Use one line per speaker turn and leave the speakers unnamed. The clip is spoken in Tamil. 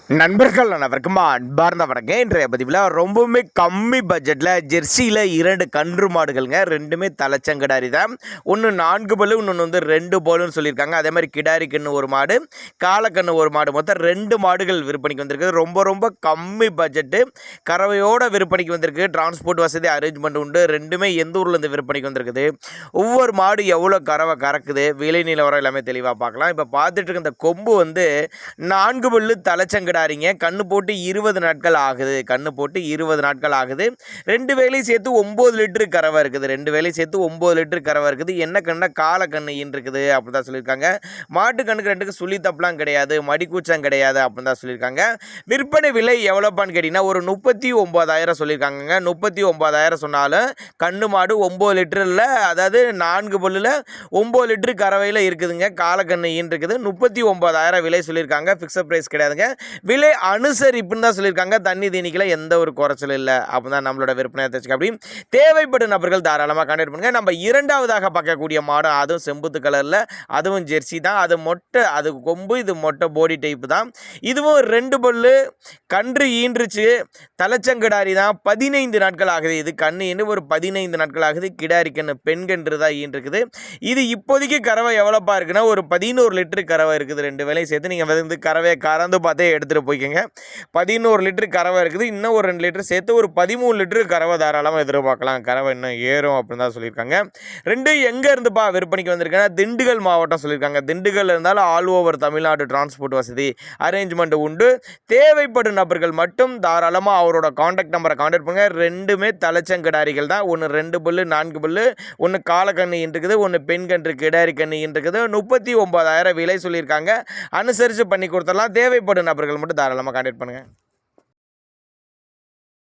நண்பர்கள் அனைவருக்கும் அன்பார்ந்த வணக்கம். இன்றைய பதிவில் ரொம்பவுமே கம்மி பட்ஜெட்டில் ஜெர்சியில் 2 கன்று மாடுகள்ங்க. ரெண்டுமே தலைச்சங்கடாரி தான். ஒன்று 4 பல்லு, இன்னொன்று வந்து 2 பல்லுன்னு சொல்லியிருக்காங்க. அதே மாதிரி கிடாரி கன்று ஒரு மாடு, காலக்கன்று ஒரு மாடு, மொத்தம் 2 மாடுகள் விற்பனைக்கு வந்திருக்கு. ரொம்ப ரொம்ப கம்மி பட்ஜெட்டு, கறவையோட விற்பனைக்கு வந்திருக்கு. டிரான்ஸ்போர்ட் வசதி அரேஞ்ச்மெண்ட் உண்டு. ரெண்டுமே எந்த ஊர்லேருந்து விற்பனைக்கு வந்திருக்குது, ஒவ்வொரு மாடு எவ்வளோ கறவை கறக்குது, விலை நிலவரம் எல்லாமே தெளிவாக பார்க்கலாம். இப்போ பார்த்துட்டு இருக்க இந்த கொம்பு வந்து 4 பல்லு தலைச்சங்கடாரி கண்ணு போட்டு 20 நாட்கள் ஆகுது. கண்ணு போட்டு 20 நாட்கள் ஆகுது. 2 வேலையும் சேர்த்து 9 லிட்டரு கறவை இருக்குது. 2 வேலையும் சேர்த்து 9 லிட்டரு கறவை இருக்குது. என்ன கண்ணா கால கண்ணு இருக்குது அப்படி தான் சொல்லியிருக்காங்க. மாட்டு கண்ணுக்கு 2க்கு சுழி தப்பலாம் கிடையாது, மடிக்கூச்சம் கிடையாது அப்படின்னு தான் சொல்லியிருக்காங்க. விற்பனை விலை எவ்வளோப்பான்னு கேட்டிங்கன்னா ஒரு 39,000 சொல்லியிருக்காங்க. 39,000 சொன்னாலும் கண்ணு மாடு 9 லிட்டரில், அதாவது 4 பல்லில் 9 லிட்டரு கறவையில் இருக்குதுங்க. காலக்கண்ணு இருக்குது. 39,000 விலை சொல்லியிருக்காங்க. ஃபிக்ஸட் ப்ரைஸ் கிடையாதுங்க. விலை அனுசரிப்புன்னு தான் சொல்லியிருக்காங்க. தண்ணி தீனிக்கெல்லாம் எந்த ஒரு குறைச்சல் இல்லை அப்போ தான் நம்மளோட விற்பனை தச்சுக்க. அப்படி தேவைப்படும் நபர்கள் தாராளமாக கான்டாக்ட் பண்ணுங்கள். நம்ம இரண்டாவதாக பார்க்கக்கூடிய மாடு, அதுவும் செம்புத்து கலரில், அதுவும் ஜெர்சி தான். அது மொட்டை, அது கொம்பு, இது மொட்டை போடி டைப்பு தான். இதுவும் 2 பல்லு, கன்று ஈன்றுச்சு, தலைச்சங்கிடாரி தான். 15 நாட்கள் ஆகுது. இது கன்று ஈன்று ஒரு 15 நாட்கள் ஆகுது. கிடாரி கன்று பெண் கன்று தான் ஈன்றுக்குது. இது இப்போதைக்கு கறவை எவ்வளோப்பா இருக்குன்னா ஒரு 11 லிட்டரு கறவை இருக்குது. 2 வேலையும் சேர்த்து நீங்கள் வந்து கறவையை கறந்து பார்த்தே எடுத்துகிட்டு போய்க்கங்க. 11 லிட்டரு கறவை இருக்குது. இன்னும் ஒரு 2 லிட்டரு சேர்த்து ஒரு 13 லிட்டரு கறவை தாராளமாக எதிர்பார்க்கலாம். கறவை இன்னும் ஏறும் அப்படின்னு தான் சொல்லியிருக்காங்க. ரெண்டு எங்கே இருந்துப்பா விற்பனைக்கு வந்திருக்காங்கன்னா திண்டுக்கல் மாவட்டம் சொல்லியிருக்காங்க. திண்டுக்கல் இருந்தாலும் ஆல் ஓவர் தமிழ்நாடு டிரான்ஸ்போர்ட் வசதி அரேஞ்ச்மெண்ட் உண்டு. தேவைப்படும் நபர்கள் மட்டும் தாராளமாக அவரோட கான்டாக்ட் நம்பரை கான்டாக்ட் பண்ணுங்கள். ரெண்டுமே தலைச்சங்கிடாரிகள் தான். ஒன்று 2 பல்லு 4 பல்லு, ஒன்று காலக்கண்ணு இருக்குது, ஒன்று பெண் கன்று கிடாரி கண்ணு இருக்குது. 39,000 விலை சொல்லியிருக்காங்க. அனுசரித்து பண்ணி கொடுத்துடலாம். தேவைப்படும் நபர்கள் மட்டும் தாராளமாக கான்டாக்ட் பண்ணுங்கள்.